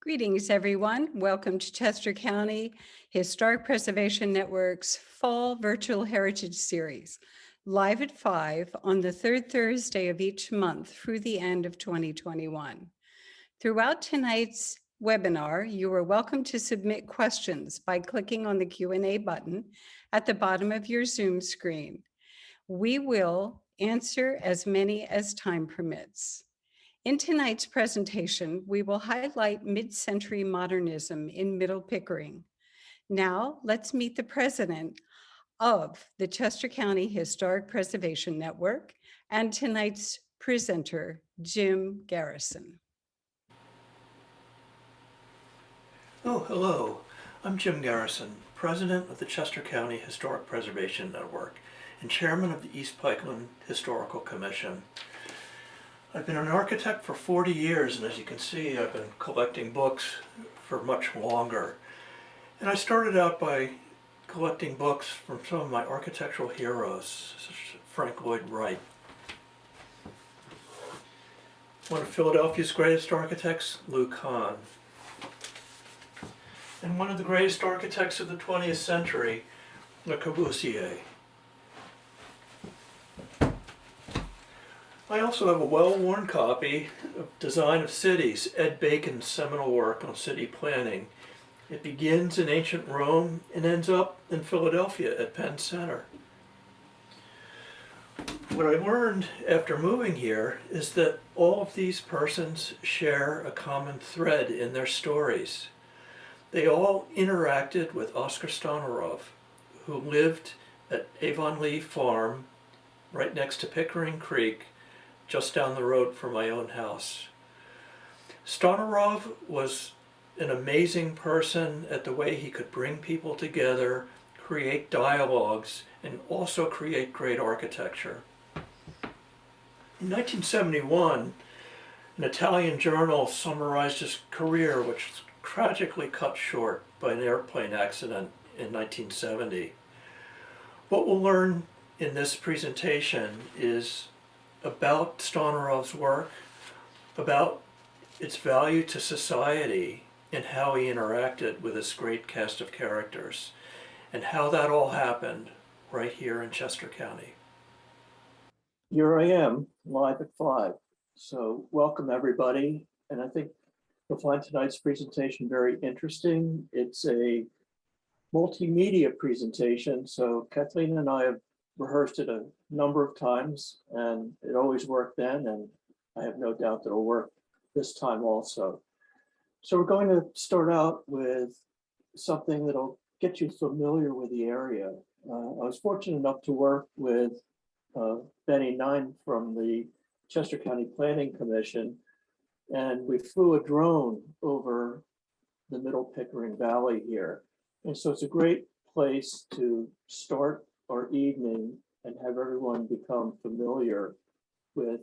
Greetings, everyone. Welcome to Chester County Historic Preservation Network's Fall Virtual Heritage Series, live at 5 on the third Thursday of each month through the end of 2021. Throughout tonight's webinar, you are welcome to submit questions by clicking on the Q&A button at the bottom of your Zoom screen. We will answer as many as time permits. In tonight's presentation, we will highlight mid-century modernism in Middle Pickering. Now, let's meet the president of the Chester County Historic Preservation Network and tonight's presenter, Jim Garrison. Oh, hello. I'm Jim Garrison, president of the Chester County Historic Preservation Network and chairman of the East Pikeland Historical Commission. I've been an architect for 40 years, and as you can see, I've been collecting books for much longer. And I started out by collecting books from some of my architectural heroes, such as Frank Lloyd Wright. One of Philadelphia's greatest architects, Lou Kahn. And one of the greatest architects of the 20th century, Le Corbusier. I also have a well-worn copy of Design of Cities, Ed Bacon's seminal work on city planning. It begins in ancient Rome and ends up in Philadelphia at Penn Center. What I learned after moving here is that all of these persons share a common thread in their stories. They all interacted with Oscar Stonarov, who lived at Avonlea Farm right next to Pickering Creek, just down the road from my own house. Stonarov was an amazing person at the way he could bring people together, create dialogues, and also create great architecture. In 1971, an Italian journal summarized his career, which was tragically cut short by an airplane accident in 1970. What we'll learn in this presentation is about Stonarov's work, about its value to society, and how he interacted with this great cast of characters, and how that all happened right here in Chester County. Here I am, live at 5. So welcome everybody, and I think you'll find tonight's presentation very interesting. It's a multimedia presentation, so Kathleen and I have rehearsed it a number of times, and it always worked then, and I have no doubt that it'll work this time also. So we're going to start out with something that'll get you familiar with the area. I was fortunate enough to work with Benny Nine from the Chester County Planning Commission, and we flew a drone over the Middle Pickering Valley here. And so it's a great place to start our evening and have everyone become familiar with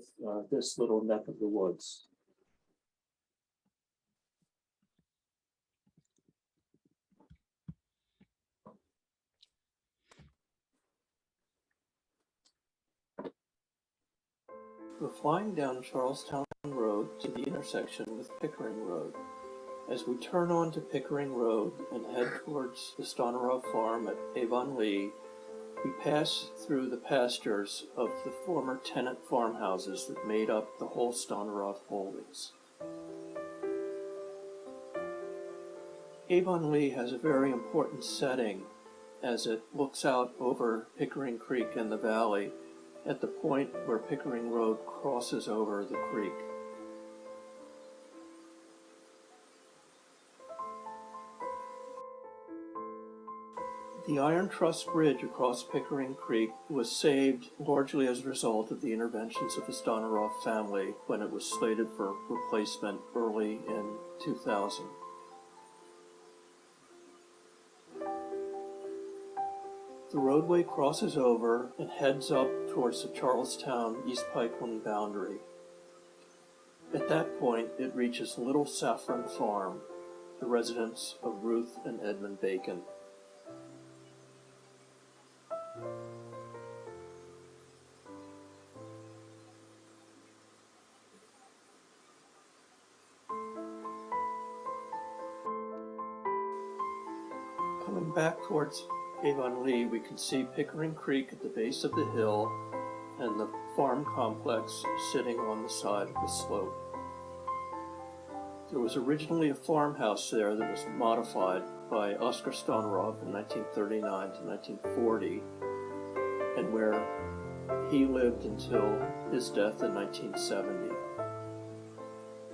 this little neck of the woods. We're flying down Charlestown Road to the intersection with Pickering Road. As we turn onto Pickering Road and head towards the Stonarov farm at Avonlea, we pass through the pastures of the former tenant farmhouses that made up the whole Stonarov holdings. Avonlea has a very important setting as it looks out over Pickering Creek and the valley at the point where Pickering Road crosses over the creek. The Iron Truss Bridge across Pickering Creek was saved largely as a result of the interventions of the Stonarov family when it was slated for replacement early in 2000. The roadway crosses over and heads up towards the Charlestown-East Pikeland boundary. At that point, it reaches Little Saffron Farm, the residence of Ruth and Edmund Bacon. Coming back towards Avon Lee, we can see Pickering Creek at the base of the hill and the farm complex sitting on the side of the slope. There was originally a farmhouse there that was modified by Oscar Stonarov in 1939 to 1940, and where he lived until his death in 1970.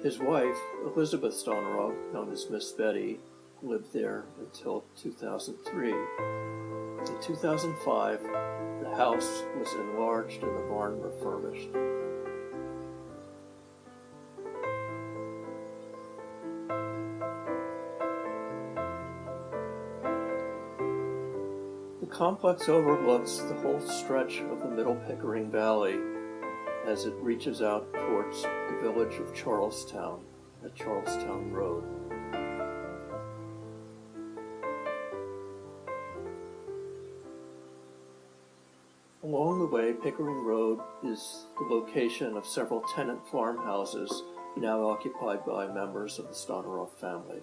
His wife, Elizabeth Stonarov, known as Miss Betty, lived there until 2003. In 2005, the house was enlarged and the barn refurbished. The complex overlooks the whole stretch of the Middle Pickering Valley as it reaches out towards the village of Charlestown at Charlestown Road. Along the way, Pickering Road is the location of several tenant farmhouses now occupied by members of the Stonarov family.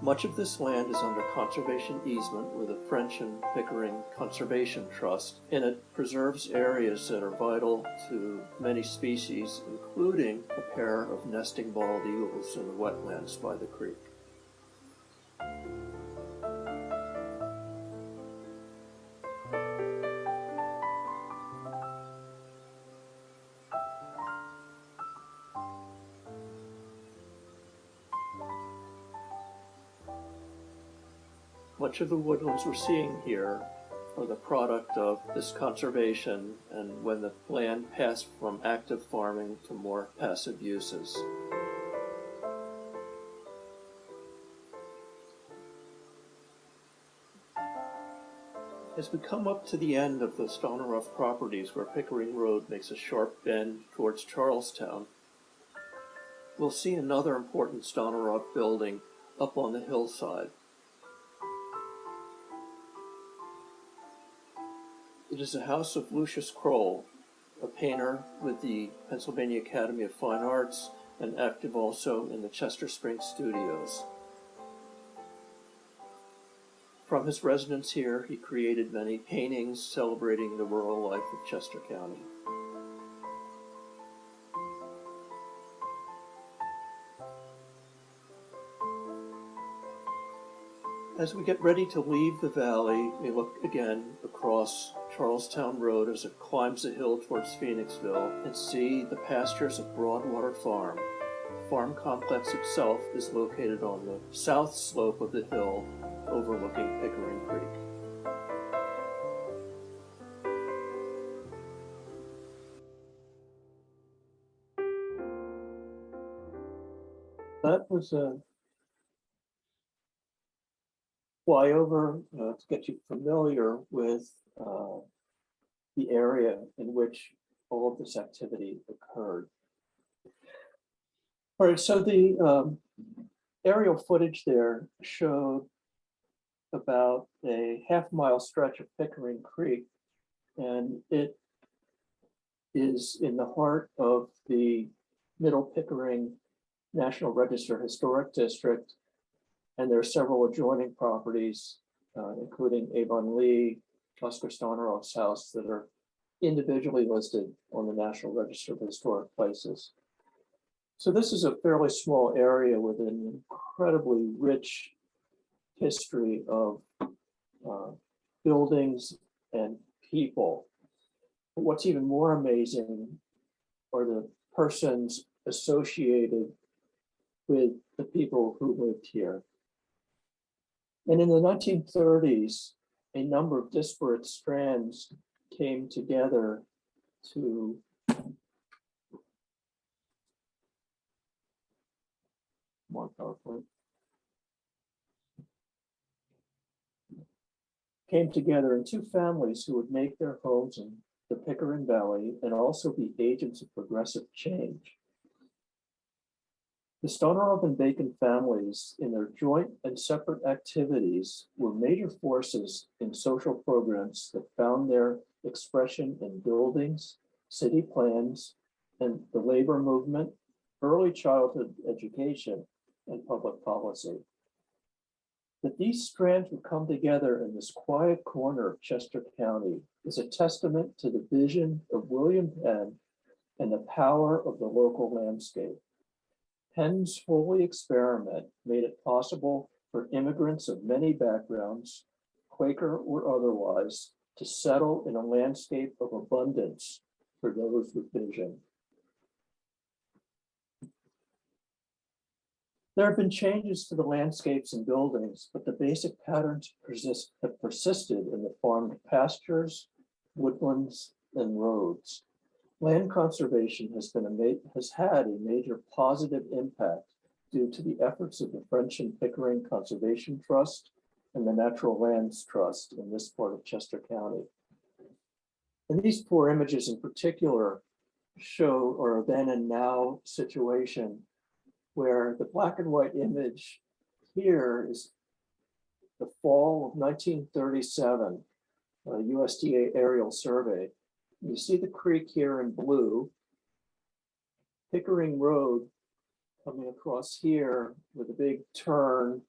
Much of this land is under conservation easement with the French and Pickering Conservation Trust, and it preserves areas that are vital to many species, including a pair of nesting bald eagles in the wetlands by the creek. Much of the woodlands we're seeing here are the product of this conservation and when the land passed from active farming to more passive uses. As we come up to the end of the Stonarov properties where Pickering Road makes a sharp bend towards Charlestown, we'll see another important Stonarov building up on the hillside. It is a house of Lucius Kroll, a painter with the Pennsylvania Academy of Fine Arts and active also in the Chester Springs studios. From his residence here, he created many paintings celebrating the rural life of Chester County. As we get ready to leave the valley, we look again across Charlestown Road as it climbs the hill towards Phoenixville and see the pastures of Broadwater Farm. The farm complex itself is located on the south slope of the hill overlooking Pickering Creek. That was a flyover to get you familiar with the area in which all of this activity occurred. All right, so the aerial footage there showed about a half-mile stretch of Pickering Creek, and it is in the heart of the Middle Pickering National Register Historic District, and there are several adjoining properties, including Avon Lee, Oscar Stonarov's house, that are individually listed on the National Register of Historic Places. So this is a fairly small area with an incredibly rich history of buildings and people. But what's even more amazing are the persons associated with the people who lived here. And in the 1930s, a number of disparate strands came together to more PowerPoint. Came together in two families who would make their homes in the Pickering Valley and also be agents of progressive change. The Stonarov and Bacon families, in their joint and separate activities, were major forces in social programs that found their expression in buildings, city plans, and the labor movement, early childhood education, and public policy. That these strands would come together in this quiet corner of Chester County is a testament to the vision of William Penn and the power of the local landscape. Penn's holy experiment made it possible for immigrants of many backgrounds, Quaker or otherwise, to settle in a landscape of abundance for those with vision. There have been changes to the landscapes and buildings, but the basic patterns have persisted in the farmed pastures, woodlands, and roads. Land conservation has had a major positive impact due to the efforts of the French and Pickering Conservation Trust and the Natural Lands Trust in this part of Chester County. And these four images in particular show our then and now situation, where the black and white image here is the fall of 1937, a USDA aerial survey. You see the creek here in blue, Pickering Road coming across here with a big turn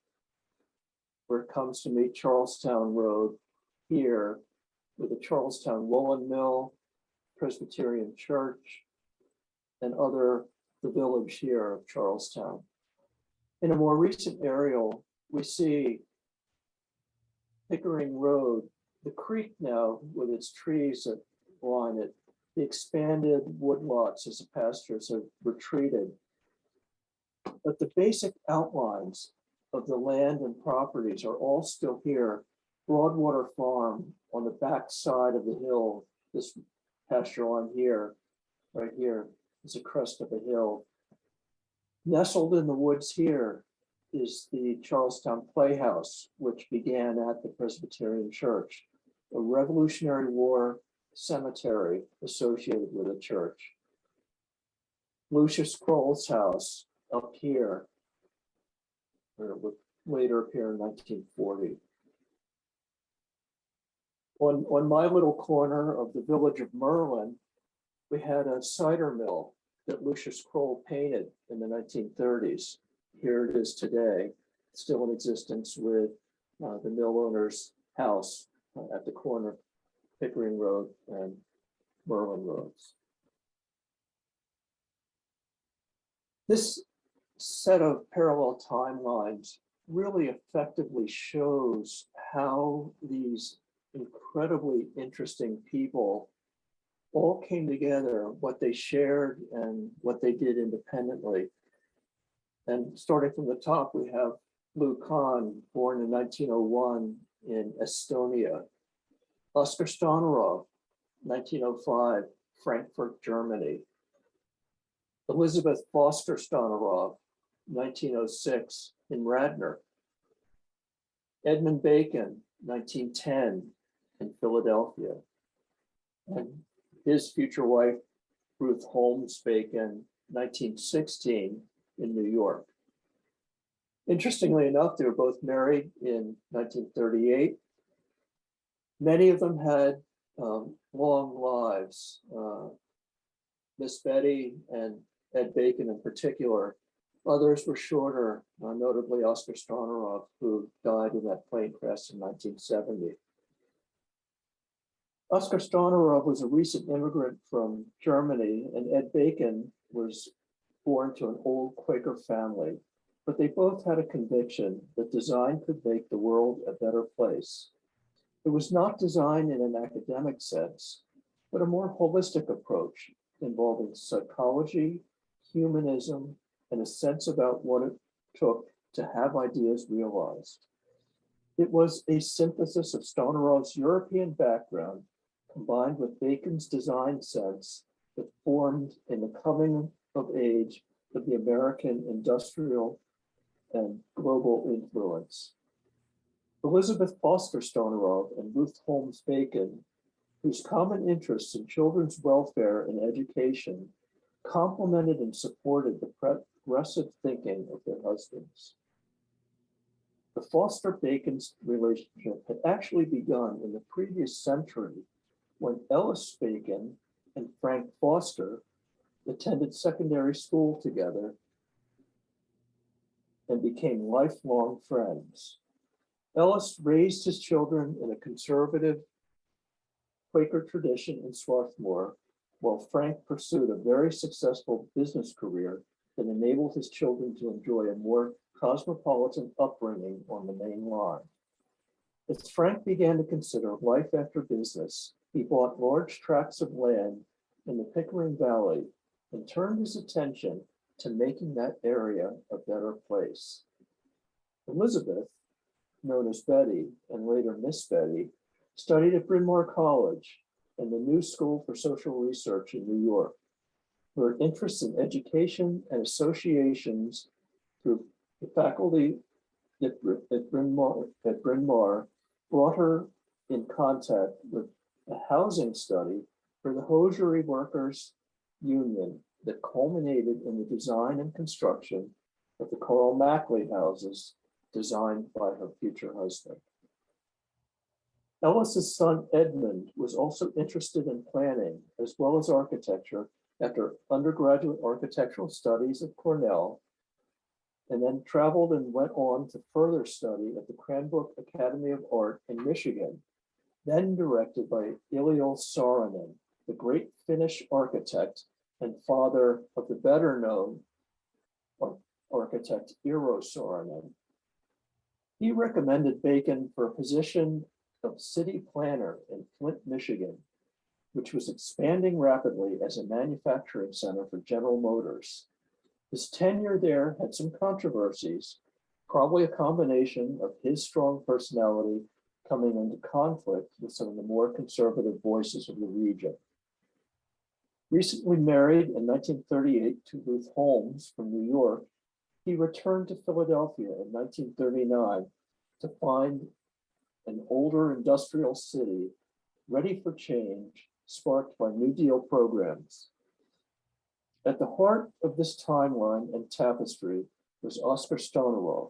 where it comes to meet Charlestown Road here with the Charlestown Woolen Mill, Presbyterian Church, and the village here of Charlestown. In a more recent aerial, we see Pickering Road, the creek now with its trees that line it, the expanded woodlots as the pastures have retreated. But the basic outlines of the land and properties are all still here. Broadwater Farm on the back side of the hill, this pasture on here, right here, is a crest of a hill. Nestled in the woods here is the Charlestown Playhouse, which began at the Presbyterian Church, a Revolutionary War cemetery associated with the church. Lucius Kroll's house up here, or would later appear in 1940. On my little corner of the village of Merlin, we had a cider mill that Lucius Kroll painted in the 1930s. Here it is today, still in existence with the mill owner's house at the corner of Pickering Road and Merlin Roads. This set of parallel timelines really effectively shows how these incredibly interesting people all came together, what they shared and what they did independently. And starting from the top, we have Lou Kahn, born in 1901 in Estonia. Oskar Stonerov, 1905, Frankfurt, Germany. Elizabeth Foster Stonerov, 1906, in Radnor. Edmund Bacon, 1910, in Philadelphia. And his future wife, Ruth Holmes Bacon, 1916, in New York. Interestingly enough, they were both married in 1938. Many of them had long lives. Miss Betty and Ed Bacon in particular. Others were shorter, notably Oskar Stonerov, who died in that plane crash in 1970. Oskar Stonerov was a recent immigrant from Germany, and Ed Bacon was born to an old Quaker family, but they both had a conviction that design could make the world a better place. It was not design in an academic sense, but a more holistic approach involving psychology, humanism, and a sense about what it took to have ideas realized. It was a synthesis of Stonerov's European background combined with Bacon's design sense that formed in the coming of age of the American industrial and global influence. Elizabeth Foster Stonerov and Ruth Holmes Bacon, whose common interests in children's welfare and education complemented and supported the progressive thinking of their husbands. The Foster-Bacon's relationship had actually begun in the previous century when Ellis Bacon and Frank Foster attended secondary school together and became lifelong friends. Ellis raised his children in a conservative Quaker tradition in Swarthmore, while Frank pursued a very successful business career that enabled his children to enjoy a more cosmopolitan upbringing on the main line. As Frank began to consider life after business, he bought large tracts of land in the Pickering Valley and turned his attention to making that area a better place. Elizabeth, known as Betty and later Miss Betty, studied at Bryn Mawr College and the New School for Social Research in New York. Her interests in education and associations through the faculty at Bryn Mawr brought her in contact with a housing study for the hosiery workers union that culminated in the design and construction of the Carl Mackley houses designed by her future husband. Ellis's son Edmund was also interested in planning as well as architecture after undergraduate architectural studies at Cornell, and then traveled and went on to further study at the Cranbrook Academy of Art in Michigan, then directed by Iliel Saarinen, the great Finnish architect and father of the better known architect Eero Saarinen. He recommended Bacon for a position of city planner in Flint, Michigan, which was expanding rapidly as a manufacturing center for General Motors. His tenure there had some controversies, probably a combination of his strong personality coming into conflict with some of the more conservative voices of the region. Recently married in 1938 to Ruth Holmes from New York, he returned to Philadelphia in 1939 to find an older industrial city ready for change, sparked by New Deal programs. At the heart of this timeline and tapestry was Oscar Stonerov,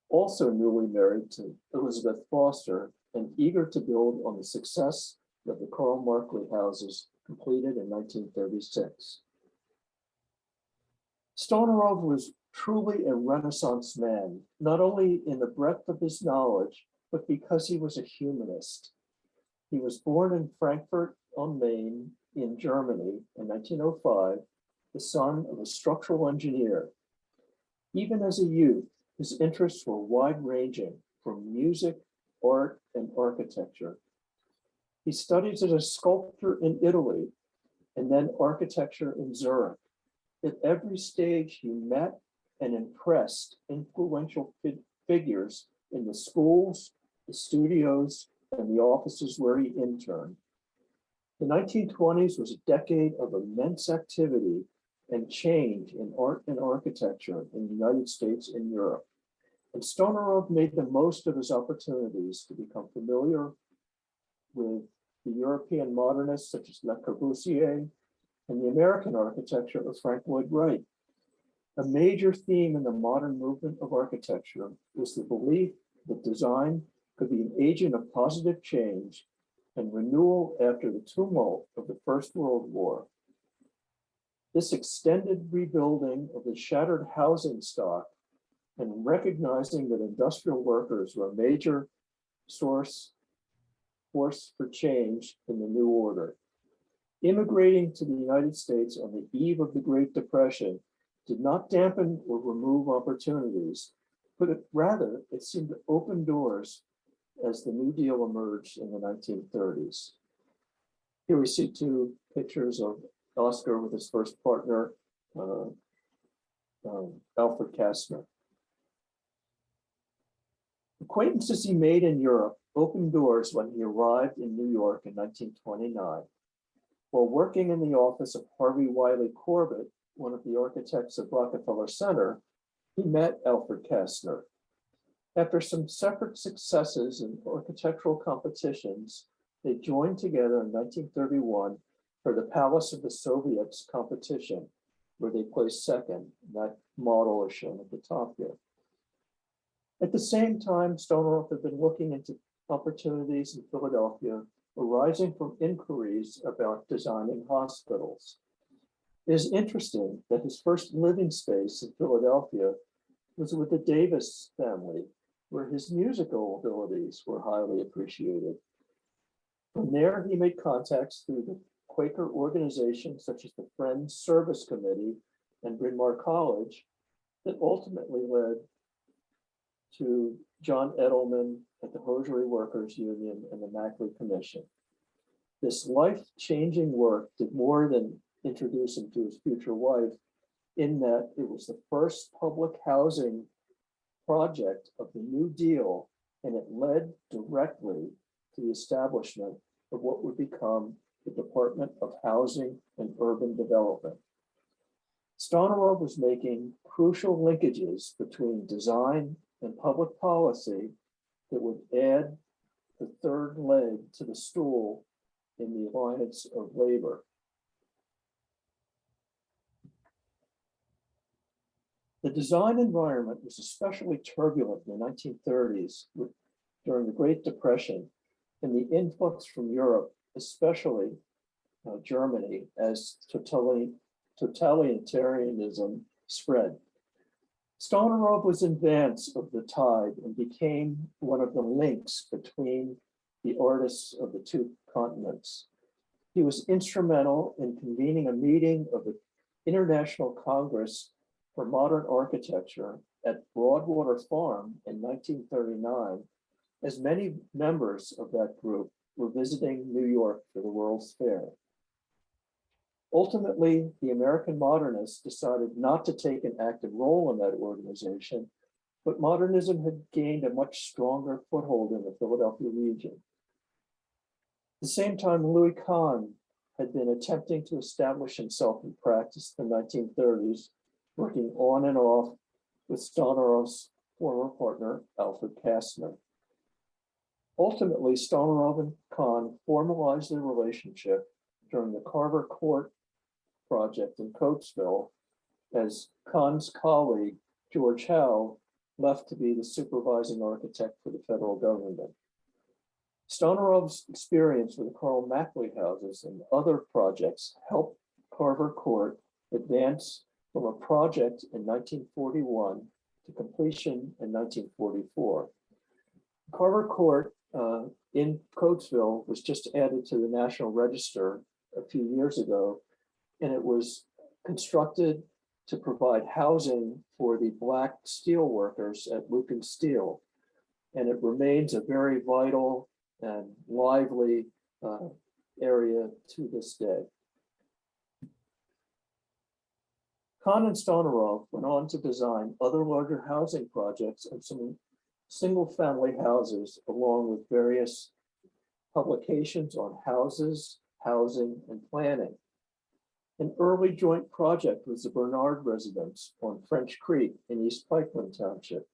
also newly married to Elizabeth Foster and eager to build on the success of the Carl Mackley houses completed in 1936. Stonerov was truly a Renaissance man, not only in the breadth of his knowledge, but because he was a humanist. He was born in Frankfurt on Main in Germany in 1905, the son of a structural engineer. Even as a youth, his interests were wide-ranging, from music, art, and architecture. He studied as a sculptor in Italy and then architecture in Zurich. At every stage, he met and impressed influential figures in the schools, the studios, and the offices where he interned. The 1920s was a decade of immense activity and change in art and architecture in the United States and Europe. And Stonerov made the most of his opportunities to become familiar with the European modernists such as Le Corbusier and the American architecture of Frank Lloyd Wright. A major theme in the modern movement of architecture was the belief that design could be an agent of positive change and renewal after the tumult of the First World War. This extended rebuilding of the shattered housing stock and recognizing that industrial workers were a major force for change in the new order. Immigrating to the United States on the eve of the Great Depression did not dampen or remove opportunities, but rather it seemed to open doors as the New Deal emerged in the 1930s. Here we see two pictures of Oscar with his first partner, Alfred Kastner. Acquaintances he made in Europe opened doors when he arrived in New York in 1929. While working in the office of Harvey Wiley Corbett, one of the architects of Rockefeller Center, he met Alfred Kastner. After some separate successes in architectural competitions, they joined together in 1931 for the Palace of the Soviets competition, where they placed second. That model is shown at the top here. At the same time, Stonerov had been looking into opportunities in Philadelphia arising from inquiries about designing hospitals. It is interesting that his first living space in Philadelphia was with the Davis family where his musical abilities were highly appreciated. From there, he made contacts through the Quaker organizations such as the Friends Service Committee and Bryn Mawr College that ultimately led to John Edelman at the Hosiery Workers Union and the Mackley Commission. This life-changing work did more than introduce him to his future wife, in that it was the first public housing project of the New Deal, and it led directly to the establishment of what would become the Department of Housing and Urban Development. Stonerov was making crucial linkages between design and public policy that would add the third leg to the stool in the alliance of labor. The design environment was especially turbulent in the 1930s during the Great Depression and the influx from Europe, especially Germany, as totalitarianism spread. Stonerov was in advance of the tide and became one of the links between the artists of the two continents. He was instrumental in convening a meeting of the International Congress for Modern Architecture at Broadwater Farm in 1939, as many members of that group were visiting New York for the World's Fair. Ultimately, the American modernists decided not to take an active role in that organization, but modernism had gained a much stronger foothold in the Philadelphia region. At the same time, Louis Kahn had been attempting to establish himself in practice in the 1930s, working on and off with Stonerov's former partner, Alfred Kastner. Ultimately, Stonerov and Kahn formalized their relationship during the Carver Court project in Coatesville, as Kahn's colleague, George Howe, left to be the supervising architect for the federal government. Stonerov's experience with the Carl Mackley houses and other projects helped Carver Court advance from a project in 1941 to completion in 1944. Carver Court in Coatesville was just added to the National Register a few years ago, and it was constructed to provide housing for the Black steel workers at Lucan Steel. And it remains a very vital and lively area to this day. Kahn and Stonerov went on to design other larger housing projects and some single-family houses, along with various publications on houses, housing, and planning. An early joint project was the Bernard residence on French Creek in East Pikeland Township.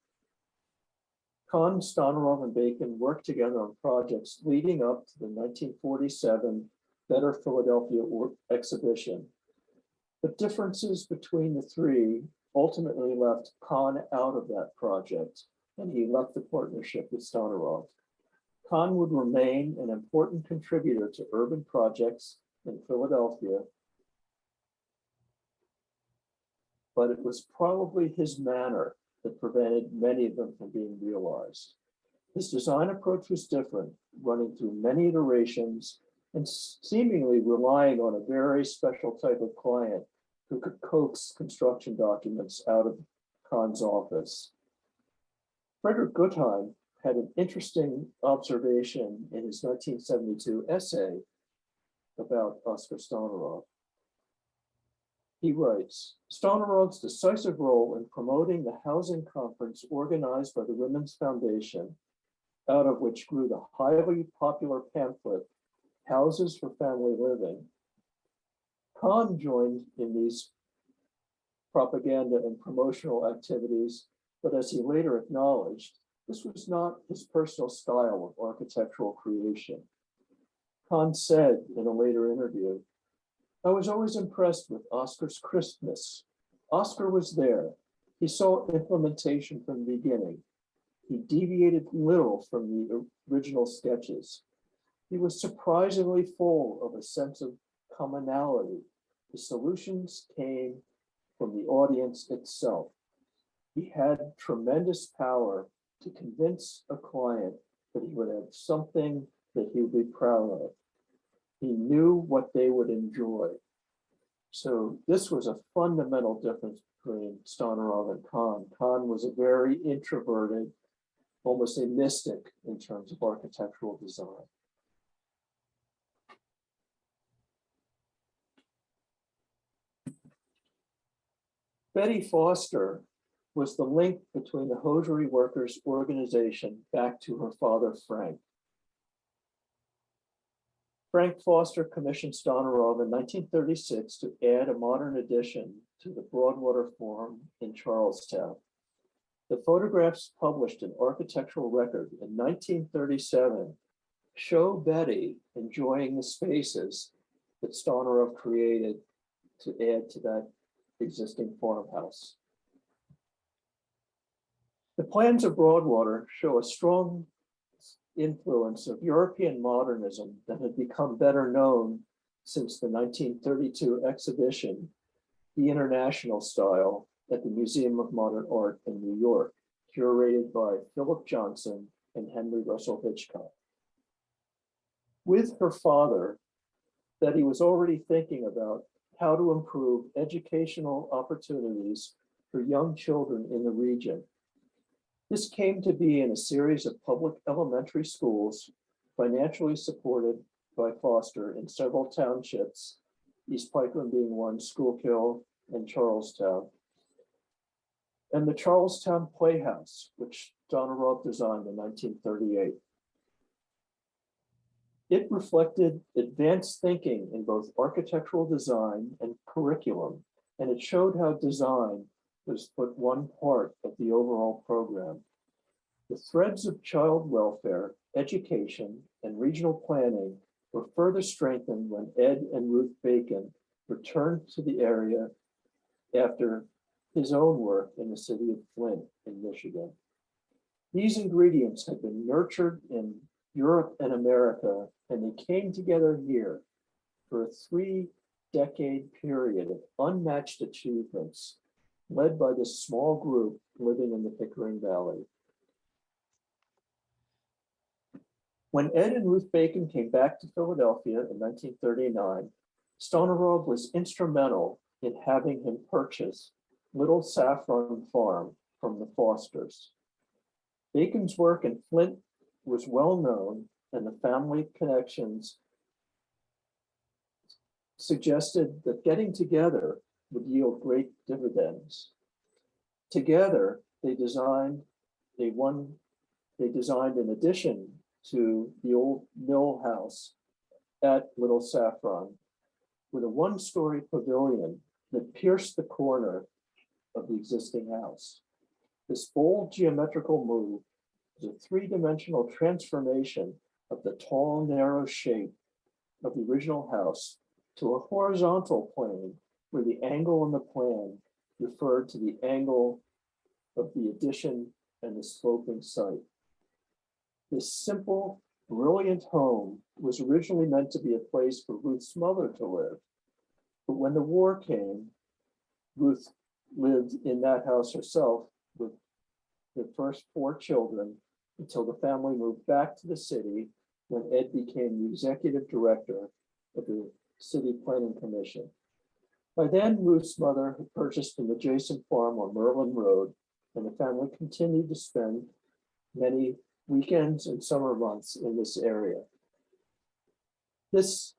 Kahn, Stonerov, and Bacon worked together on projects leading up to the 1947 Better Philadelphia exhibition. But differences between the three ultimately left Kahn out of that project, and he left the partnership with Stonerov. Kahn would remain an important contributor to urban projects in Philadelphia, but it was probably his manner that prevented many of them from being realized. His design approach was different, running through many iterations and seemingly relying on a very special type of client who could coax construction documents out of Kahn's office. Frederick Guttheim had an interesting observation in his 1972 essay about Oskar Stonerov. He writes, Stonerov's decisive role in promoting the housing conference organized by the Women's Foundation, out of which grew the highly popular pamphlet, Houses for Family Living. Kahn joined in these propaganda and promotional activities, but as he later acknowledged, this was not his personal style of architectural creation. Kahn said in a later interview, I was always impressed with Oskar's crispness. Oskar was there. He saw implementation from the beginning. He deviated little from the original sketches. He was surprisingly full of a sense of commonality. The solutions came from the audience itself. He had tremendous power to convince a client that he would have something that he would be proud of. He knew what they would enjoy. So this was a fundamental difference between Stonorov and Kahn. Kahn was a very introverted, almost a mystic in terms of architectural design. Betty Foster was the link between the hosiery workers organization back to her father, Frank. Frank Foster commissioned Stonorov in 1936 to add a modern addition to the Broadwater Forum in Charlestown. The photographs published in Architectural Record in 1937 show Betty enjoying the spaces that Stonorov created to add to that existing farmhouse. The plans of Broadwater show a strong influence of European modernism that had become better known since the 1932 exhibition, The International Style, at the Museum of Modern Art in New York, curated by Philip Johnson and Henry Russell Hitchcock. With her father, Betty was already thinking about how to improve educational opportunities for young children in the region. This came to be in a series of public elementary schools financially supported by Foster in several townships, East Pickering being one, Schuylkill, and Charlestown. And the Charlestown Playhouse, which Stonorov designed in 1938. It reflected advanced thinking in both architectural design and curriculum, and it showed how design was but one part of the overall program. The threads of child welfare, education, and regional planning were further strengthened when Ed and Ruth Bacon returned to the area after his own work in the city of Flint in Michigan. These ingredients had been nurtured in Europe and America, and they came together here for a 3-decade period of unmatched achievements led by this small group living in the Pickering Valley. When Ed and Ruth Bacon came back to Philadelphia in 1939, Stonorov was instrumental in having him purchase Little Saffron Farm from the Fosters. Bacon's work in Flint was well known, and the family connections suggested that getting together would yield great dividends. Together, they designed in addition to the old mill house at Little Saffron, with a 1-story pavilion that pierced the corner of the existing house. This bold geometrical move is a 3-dimensional transformation of the tall, narrow shape of the original house to a horizontal plane where the angle in the plan referred to the angle of the addition and the sloping site. This simple, brilliant home was originally meant to be a place for Ruth's mother to live. But when the war came, Ruth lived in that house herself with the first 4 children until the family moved back to the city when Ed became the executive director of the City Planning Commission. By then, Ruth's mother had purchased an adjacent farm on Merlin Road, and the family continued to spend many weekends and summer months in this area. This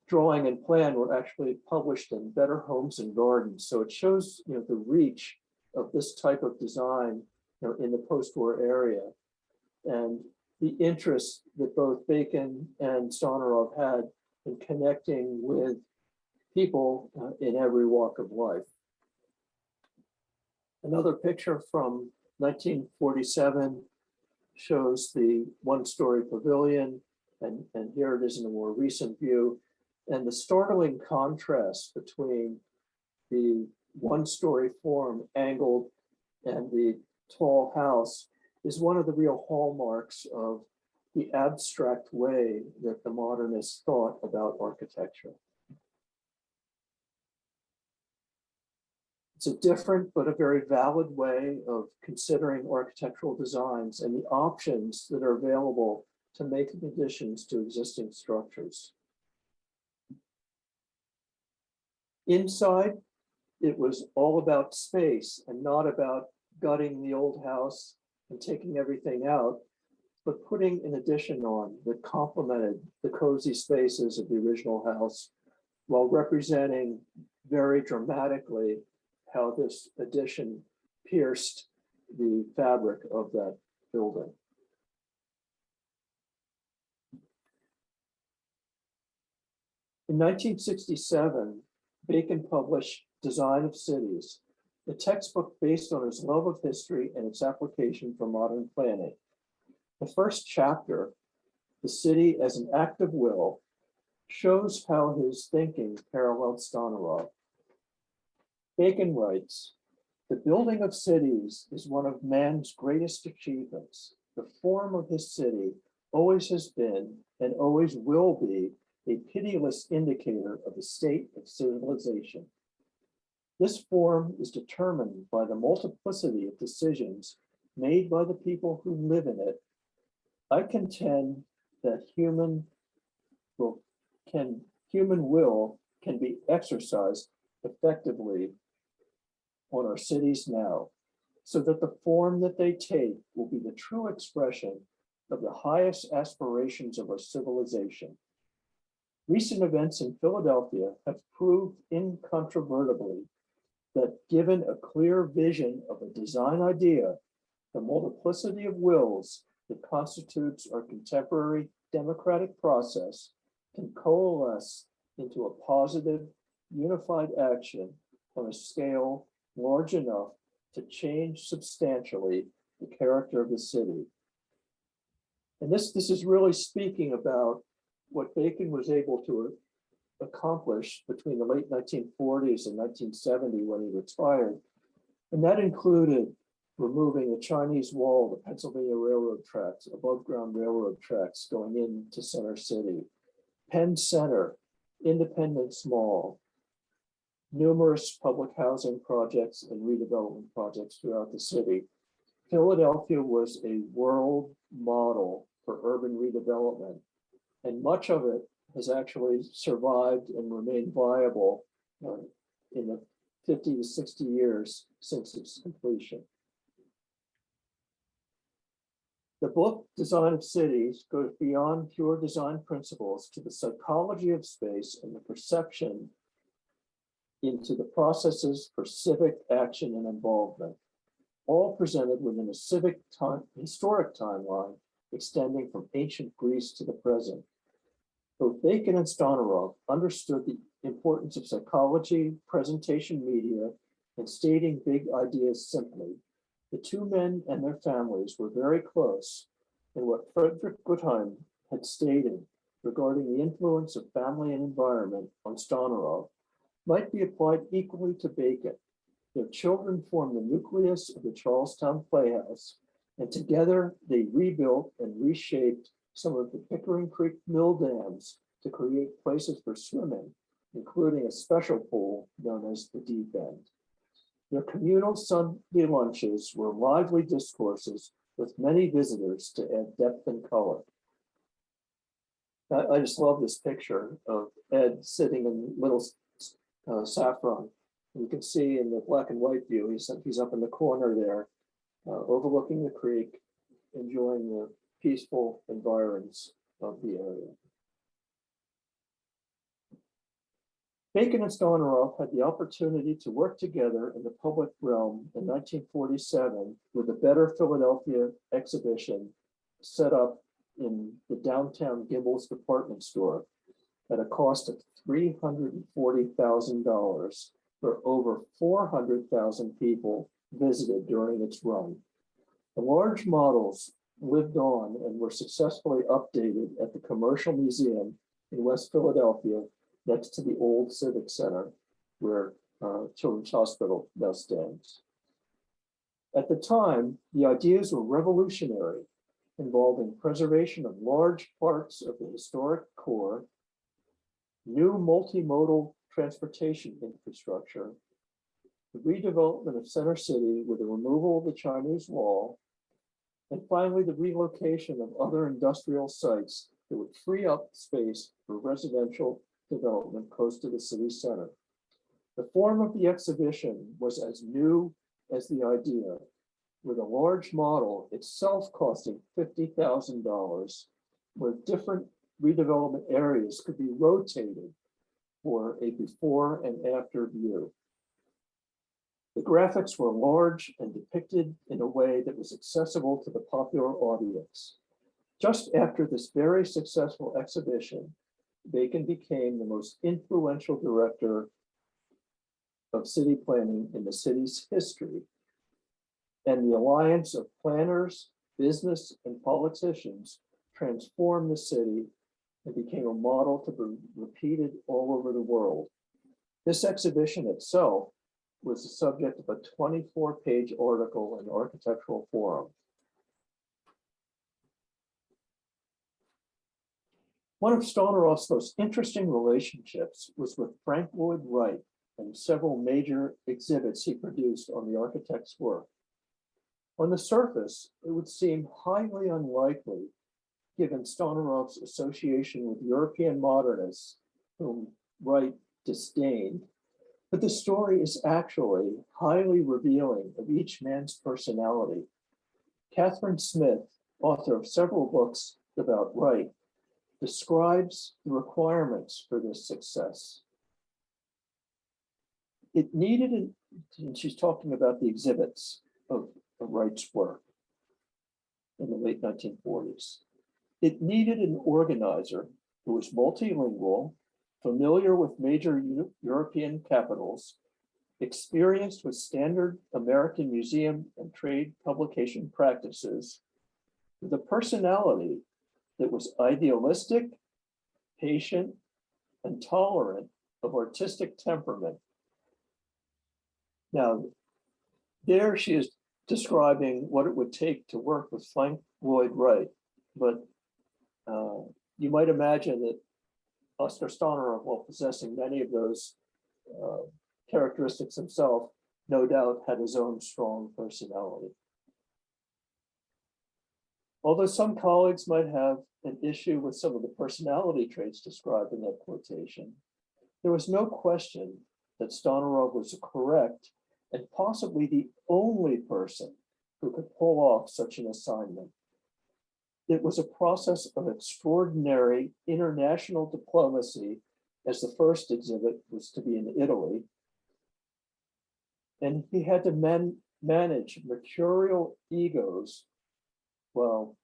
drawing and plan were actually published in Better Homes and Gardens, so it shows the reach of this type of design in the post-war area, and the interest that both Bacon and Stonorov had in connecting with people in every walk of life. Another picture from 1947 shows the 1-story pavilion, and here it is in a more recent view, and the startling contrast between the 1-story form angled and the tall house is one of the real hallmarks of the abstract way that the modernists thought about architecture. It's a different but a very valid way of considering architectural designs and the options that are available to make additions to existing structures. Inside, it was all about space and not about gutting the old house and taking everything out, but putting an addition on that complemented the cozy spaces of the original house while representing very dramatically how this addition pierced the fabric of that building. In 1967, Bacon published Design of Cities, a textbook based on his love of history and its application for modern planning. The first chapter, The City as an Act of Will, shows how his thinking paralleled Stonerov. Bacon writes, "The building of cities is one of man's greatest achievements. The form of his city always has been and always will be a pitiless indicator of the state of civilization. This form is determined by the multiplicity of decisions made by the people who live in it. I contend that human will can be exercised effectively on our cities now, so that the form that they take will be the true expression of the highest aspirations of our civilization. Recent events in Philadelphia have proved incontrovertibly that given a clear vision of a design idea, the multiplicity of wills that constitutes our contemporary democratic process can coalesce into a positive, unified action on a scale large enough to change substantially the character of the city." And this is really speaking about what Bacon was able to accomplish between the late 1940s and 1970 when he retired. And that included removing the Chinese Wall, the Pennsylvania Railroad tracks, above ground railroad tracks going into Center City, Penn Center, Independence Mall, numerous public housing projects and redevelopment projects throughout the city. Philadelphia was a world model for urban redevelopment, and much of it has actually survived and remained viable in the 50 to 60 years since its completion. The book, Design of Cities, goes beyond pure design principles to the psychology of space and the perception into the processes for civic action and involvement, all presented within a historic timeline extending from ancient Greece to the present. Both Bacon and Stonerov understood the importance of psychology, presentation media, and stating big ideas simply. The two men and their families were very close, and what Frederick Guttheim had stated regarding the influence of family and environment on Stonerov might be applied equally to Bacon. Their children formed the nucleus of the Charlestown Playhouse, and together they rebuilt and reshaped some of the Pickering Creek mill dams to create places for swimming, including a special pool known as the Deep End. Their communal Sunday lunches were lively discourses with many visitors to add depth and color. I just love this picture of Ed sitting in little saffron. You can see in the black and white view, he's up in the corner there, overlooking the creek, enjoying the peaceful environs of the area. Bacon and Stonerov had the opportunity to work together in the public realm in 1947 with a Better Philadelphia exhibition set up in the downtown Gimbel's department store at a cost of $340,000, where over 400,000 people visited during its run. The large models lived on and were successfully updated at the Commercial Museum in West Philadelphia, next to the old Civic Center, where Children's Hospital now stands. At the time, the ideas were revolutionary, involving preservation of large parts of the historic core, new multimodal transportation infrastructure, the redevelopment of Center City with the removal of the Chinese Wall, and finally the relocation of other industrial sites that would free up space for residential development close to the city center. The form of the exhibition was as new as the idea, with a large model itself costing $50,000, where different redevelopment areas could be rotated for a before and after view. The graphics were large and depicted in a way that was accessible to the popular audience. Just after this very successful exhibition, Bacon became the most influential director of city planning in the city's history, and the alliance of planners, business, and politicians transformed the city and became a model to be repeated all over the world. This exhibition itself was the subject of a 24-page article in Architectural Forum. One of Stahneroth's most interesting relationships was with Frank Lloyd Wright and several major exhibits he produced on the architect's work. On the surface, it would seem highly unlikely, given Stahneroth's association with European modernists, whom Wright disdained, but the story is actually highly revealing of each man's personality. Catherine Smith, author of several books about Wright, describes the requirements for this success. It needed, and she's talking about the exhibits of Wright's work in the late 1940s. It needed an organizer who was multilingual, familiar with major European capitals, experienced with standard American museum and trade publication practices, with a personality that was idealistic, patient, and tolerant of artistic temperament. Now, there she is describing what it would take to work with Frank Lloyd Wright, but you might imagine that Oskar Stahneroth, while possessing many of those characteristics himself, no doubt had his own strong personality. Although some colleagues might have an issue with some of the personality traits described in that quotation, there was no question that Stahneroth was a correct and possibly the only person who could pull off such an assignment. It was a process of extraordinary international diplomacy, as the first exhibit was to be in Italy. And he had to manage mercurial egos while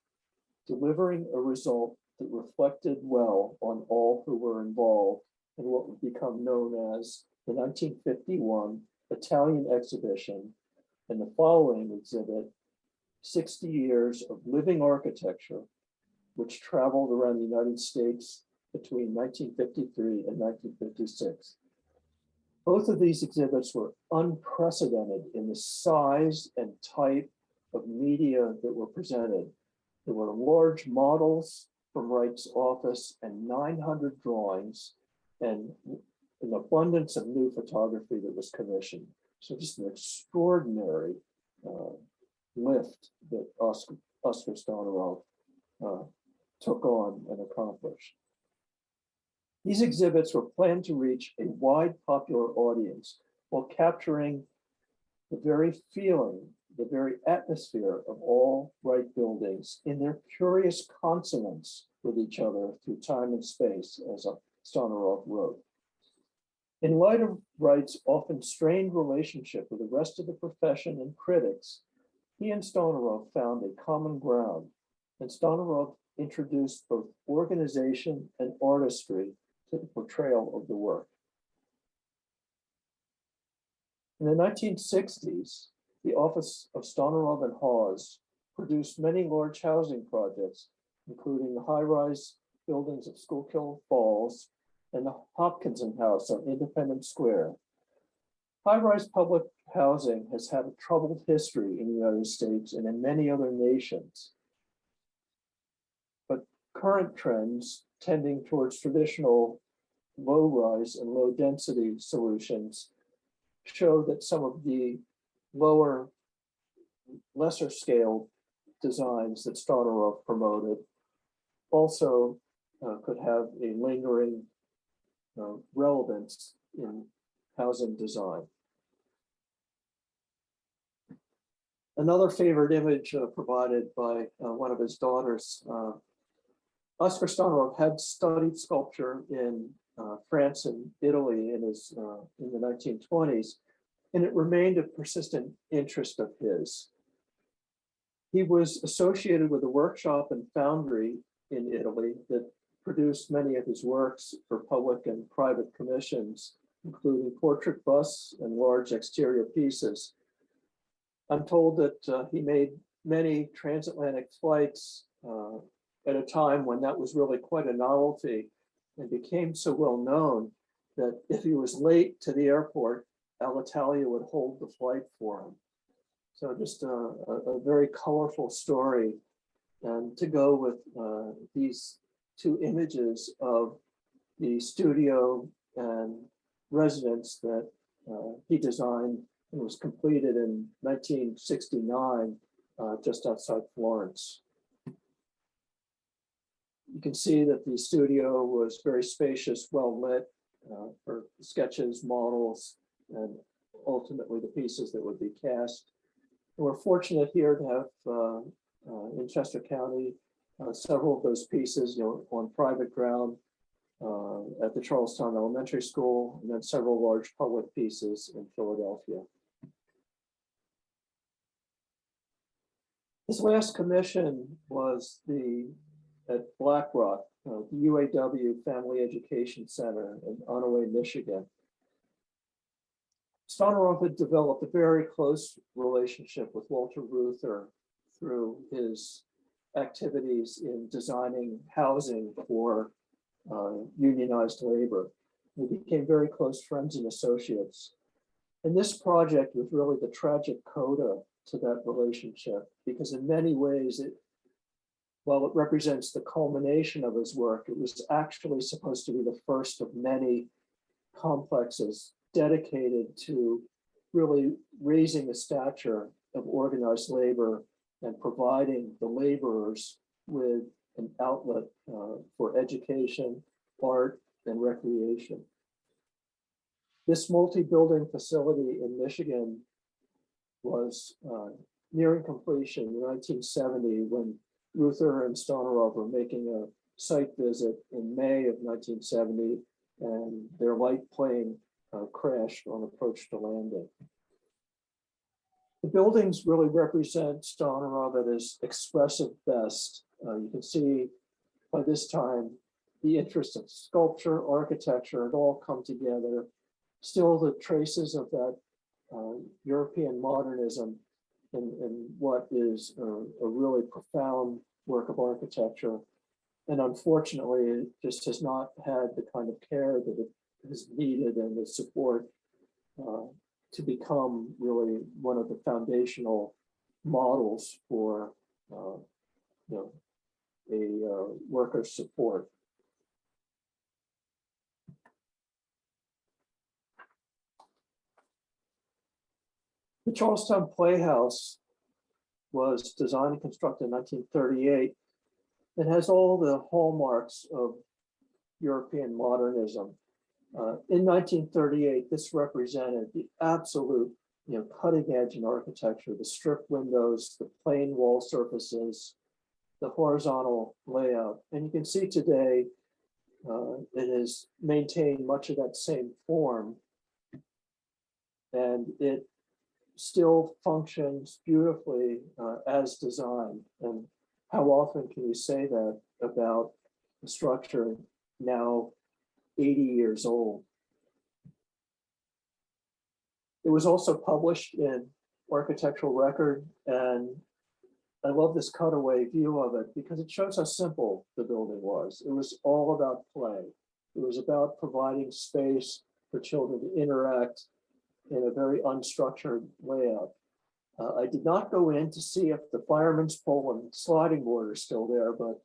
delivering a result that reflected well on all who were involved in what would become known as the 1951 Italian exhibition, and the following exhibit, 60 Years of Living Architecture, which traveled around the United States between 1953 and 1956. Both of these exhibits were unprecedented in the size and type of media that were presented. There were large models from Wright's office and 900 drawings and an abundance of new photography that was commissioned. So just an extraordinary lift that Oskar Stahneroth took on and accomplished. These exhibits were planned to reach a wide popular audience while capturing the very feeling, the very atmosphere of all Wright buildings in their curious consonance with each other through time and space, as Stahneroth wrote. In light of Wright's often strained relationship with the rest of the profession and critics, he and Stahneroth found a common ground, and Stahneroth introduced both organization and artistry to the portrayal of the work. In the 1960s, the office of Stahneroth and Hawes produced many large housing projects, including the high-rise buildings of Schuylkill Falls and the Hopkinson House on Independence Square. High-rise public housing has had a troubled history in the United States and in many other nations. But current trends tending towards traditional low-rise and low-density solutions show that some of the lower, lesser scale designs that Stodorov promoted also could have a lingering relevance in housing design. Another favorite image provided by one of his daughters, Oscar Stodorov had studied sculpture in France and Italy in the 1920s, and it remained a persistent interest of his. He was associated with a workshop and foundry in Italy that produced many of his works for public and private commissions, including portrait busts and large exterior pieces. I'm told that he made many transatlantic flights at a time when that was really quite a novelty, and became so well known that if he was late to the airport, Alitalia would hold the flight for him. So just a very colorful story. And to go with these two images of the studio and residence that he designed and was completed in 1969, just outside Florence. You can see that the studio was very spacious, well lit for sketches, models, and ultimately the pieces that would be cast. And we're fortunate here to have in Chester County several of those pieces, on private ground at the Charlestown Elementary School, and then several large public pieces in Philadelphia. His last commission was at Black Rock, the UAW Family Education Center in Onaway, Michigan. Stodorov had developed a very close relationship with Walter Reuther through his activities in designing housing for unionized labor. They became very close friends and associates. And this project was really the tragic coda to that relationship, because in many ways, while it represents the culmination of his work, it was actually supposed to be the first of many complexes dedicated to really raising the stature of organized labor and providing the laborers with an outlet for education, art, and recreation. This multi-building facility in Michigan was nearing completion in 1970 when Reuther and Stodorov were making a site visit in May of 1970, and their light plane crashed on approach to landing. The buildings really represent Stodorov at his expressive best. You can see by this time the interest of sculpture, architecture, had all come together. Still the traces of that European modernism in what is a really profound work of architecture. And unfortunately, it just has not had the kind of care that it has needed and the support to become really one of the foundational models for a worker support. The Charlestown Playhouse was designed and constructed in 1938. It has all the hallmarks of European modernism. In 1938, this represented the absolute cutting edge in architecture, the strip windows, the plain wall surfaces, the horizontal layout. And you can see today, it has maintained much of that same form, and it still functions beautifully as designed. And how often can you say that about a structure now 80 years old? It was also published in Architectural Record, and I love this cutaway view of it because it shows how simple the building was. It was all about play. It was about providing space for children to interact in a very unstructured layout. I did not go in to see if the fireman's pole and sliding board are still there, but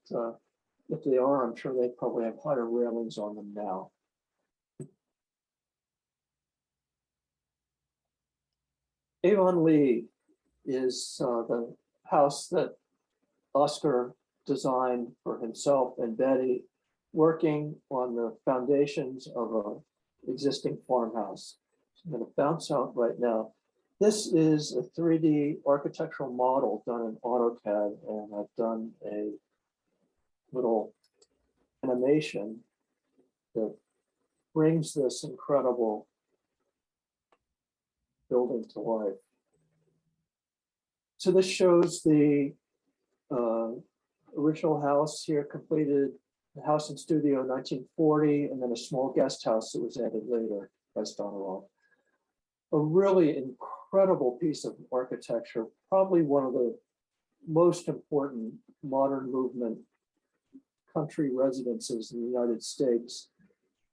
if they are, I'm sure they probably have higher railings on them now. Avon Lee is the house that Oscar designed for himself and Betty, working on the foundations of an existing farmhouse. I'm going to bounce out right now. This is a 3D architectural model done in AutoCAD, and I've done a little animation that brings this incredible building to life. So this shows the original house here, completed the house and studio in 1940, and then a small guest house that was added later by Stonewall. A really incredible piece of architecture, probably one of the most important modern movement country residences in the United States,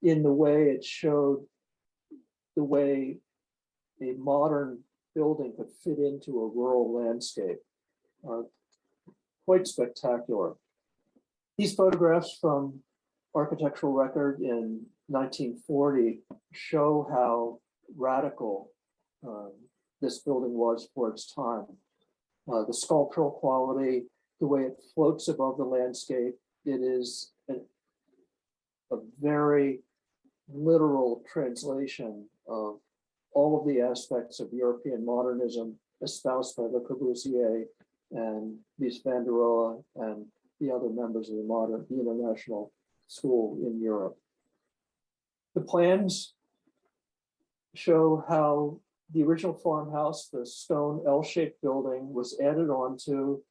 in the way it showed the way a modern building could fit into a rural landscape. Quite spectacular. These photographs from architectural record in 1940 show how radical this building was for its time. The sculptural quality, the way it floats above the landscape, it is a very literal translation of all of the aspects of European modernism espoused by Le Corbusier and Mies van der Rohe and the other members of the international school in Europe. The plans show how the original farmhouse, the stone L-shaped building, was added onto,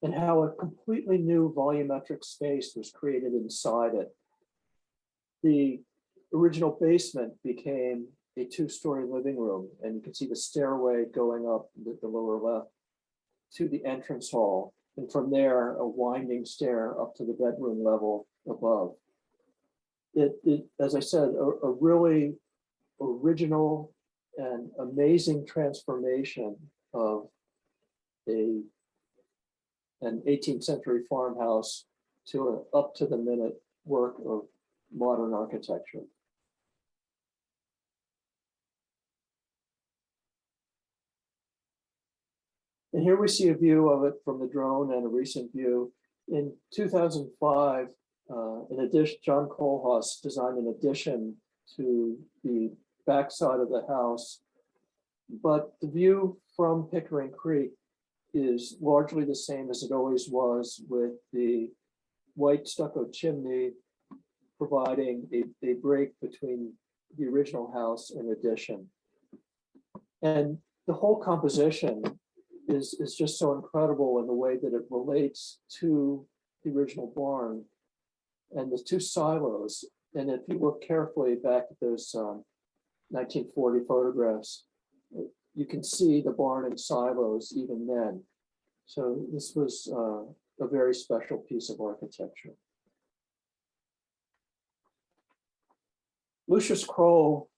and how a completely new volumetric space was created inside it. The original basement became a two-story living room, and you can see the stairway going up the lower left to the entrance hall, and from there a winding stair up to the bedroom level above. It as I said, a really original and amazing transformation of an 18th century farmhouse to an up to the minute work of modern architecture. And here we see a view of it from the drone and a recent view. In 2005, John Kohlhaas designed an addition to the backside of the house, but the view from Pickering Creek is largely the same as it always was, with the white stucco chimney providing a break between the original house and addition. And the whole composition is just so incredible in the way that it relates to the original barn and the two silos. And if you look carefully back at those 1940 photographs, you can see the barn and silos even then. So this was a very special piece of architecture. Lucius Kroll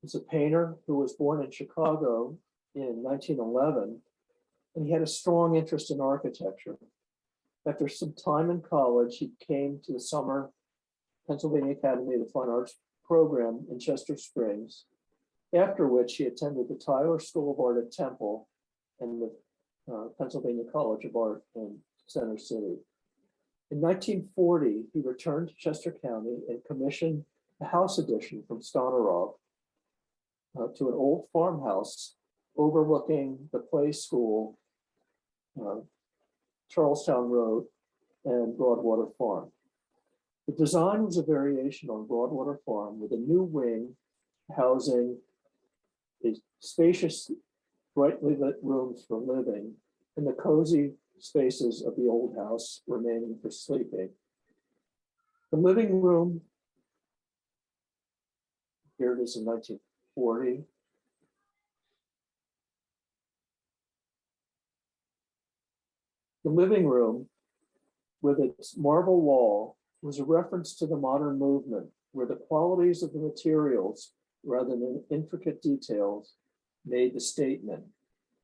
is a painter who was born in Chicago in 1911, and he had a strong interest in architecture. After some time in college, he came to the summer Pennsylvania Academy of the Fine Arts program in Chester Springs, after which he attended the Tyler School of Art at Temple and the Pennsylvania College of Art in Center City. In 1940, he returned to Chester County and commissioned a house addition from Stonerov to an old farmhouse overlooking the Play School, Charlestown Road, and Broadwater Farm. The design was a variation on Broadwater Farm with a new wing housing a spacious, brightly lit rooms for living and the cozy spaces of the old house remaining for sleeping. The living room, here it is in 1940. The living room, with its marble wall, was a reference to the modern movement, where the qualities of the materials, rather than intricate details, made the statement.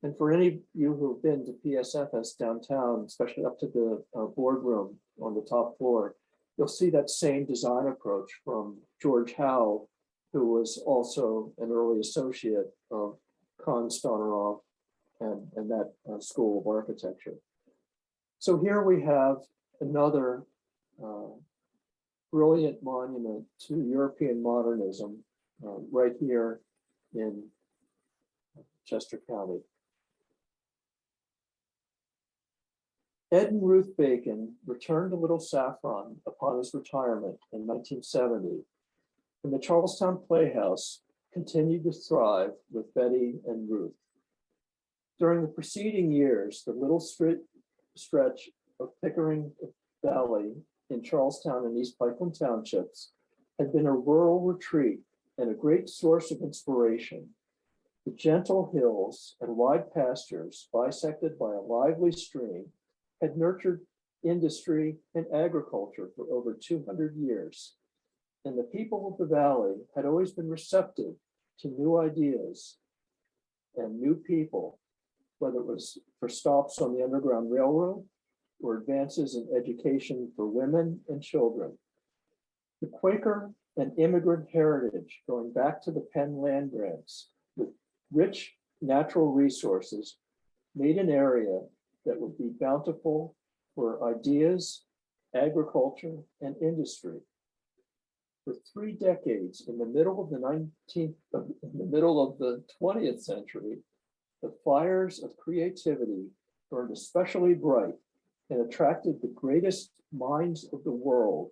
And for any of you who've been to PSFS downtown, especially up to the boardroom on the top floor, you'll see that same design approach from George Howe, who was also an early associate of Konstantinov and that school of architecture. So here we have another brilliant monument to European modernism right here in Chester County. Ed and Ruth Bacon returned to Little Saffron upon his retirement in 1970, and the Charlestown Playhouse continued to thrive with Betty and Ruth. During the preceding years, the little stretch of Pickering Valley in Charlestown and East Pikeland Townships had been a rural retreat and a great source of inspiration. The gentle hills and wide pastures bisected by a lively stream had nurtured industry and agriculture for over 200 years. And the people of the valley had always been receptive to new ideas and new people, whether it was for stops on the Underground Railroad or advances in education for women and children. The Quaker and immigrant heritage going back to the Penn land grants with rich natural resources made an area that would be bountiful for ideas, agriculture, and industry. For 3 decades, in the middle of the 20th century, the fires of creativity burned especially bright and attracted the greatest minds of the world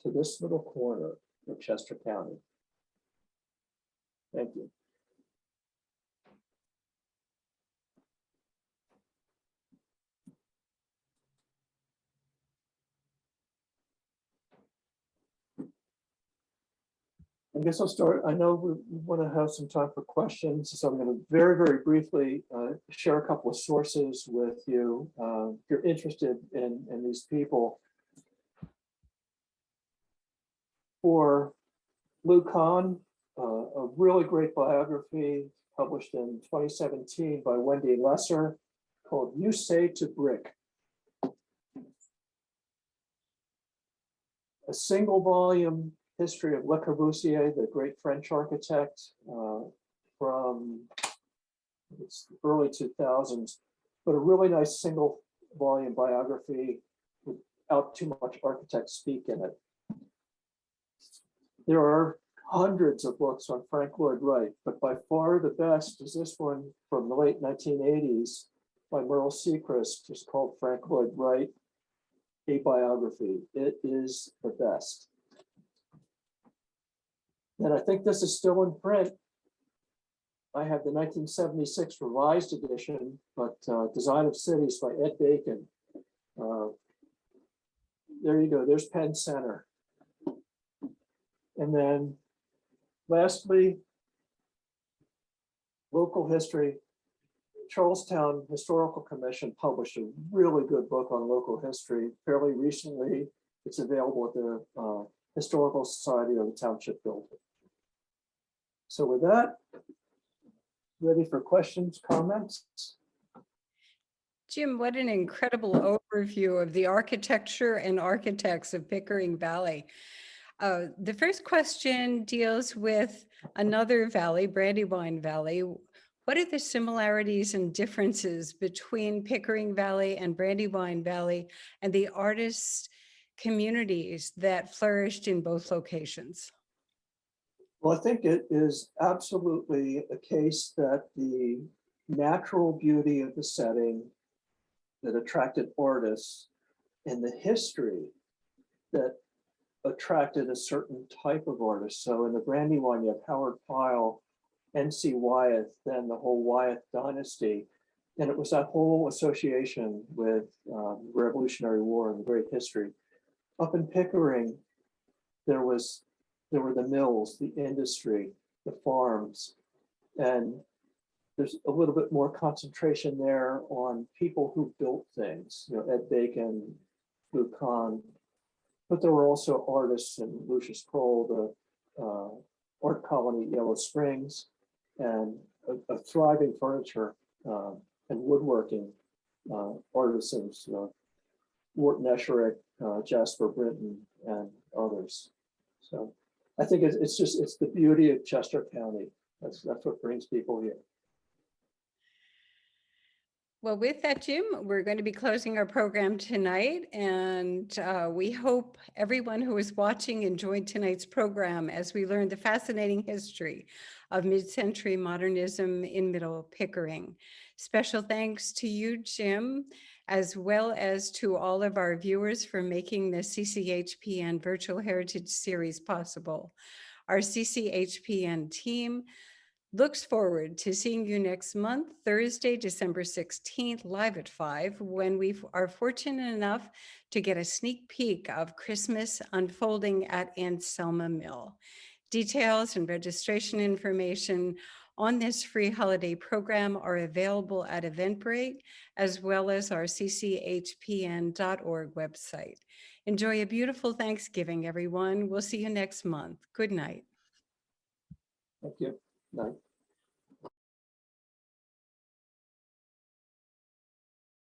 to this little corner of Chester County. Thank you. I guess I'll start. I know we want to have some time for questions, so I'm going to very, very briefly share a couple of sources with you if you're interested in these people. For Lou Kahn, a really great biography published in 2017 by Wendy Lesser called You Say to Brick. A single volume history of Le Corbusier, the great French architect from early 2000s, but a really nice single volume biography without too much architect speak in it. There are hundreds of books on Frank Lloyd Wright, but by far the best is this one from the late 1980s by Merle Sechrist, just called Frank Lloyd Wright, A Biography. It is the best. And I think this is still in print. I have the 1976 revised edition, but Design of Cities by Ed Bacon. There you go, there's Penn Center. And then lastly, local history. Charlestown Historical Commission published a really good book on local history fairly recently. It's available at the Historical Society of the Township Building. So with that, ready for questions, comments? Jim, what an incredible overview of the architecture and architects of Pickering Valley. The first question deals with another valley, Brandywine Valley. What are the similarities and differences between Pickering Valley and Brandywine Valley and the artists' communities that flourished in both locations? Well, I think it is absolutely a case that the natural beauty of the setting that attracted artists and the history that attracted a certain type of artist. So in the Brandywine, you have Howard Pyle, N.C. Wyeth, then the whole Wyeth dynasty. And it was that whole association with the Revolutionary War and the great history. Up in Pickering, there were the mills, the industry, the farms, and there's a little bit more concentration there on people who built things, Ed Bacon, Lou Kahn, but there were also artists in Lucius Kroll, the art colony, Yellow Springs, and a thriving furniture and woodworking artisans, Wharton Esherick, Jasper Brinton, and others. So I think it's the beauty of Chester County. That's what brings people here. Well, with that, Jim, we're going to be closing our program tonight, and we hope everyone who is watching enjoyed tonight's program as we learned the fascinating history of mid-century modernism in Middle Pickering. Special thanks to you, Jim, as well as to all of our viewers for making the CCHPN Virtual Heritage Series possible. Our CCHPN team looks forward to seeing you next month, Thursday, December 16th, live at 5, when we are fortunate enough to get a sneak peek of Christmas unfolding at Aunt Selma Mill. Details and registration information on this free holiday program are available at Eventbrite, as well as our cchpn.org website. Enjoy a beautiful Thanksgiving, everyone. We'll see you next month. Good night. Thank you. Night.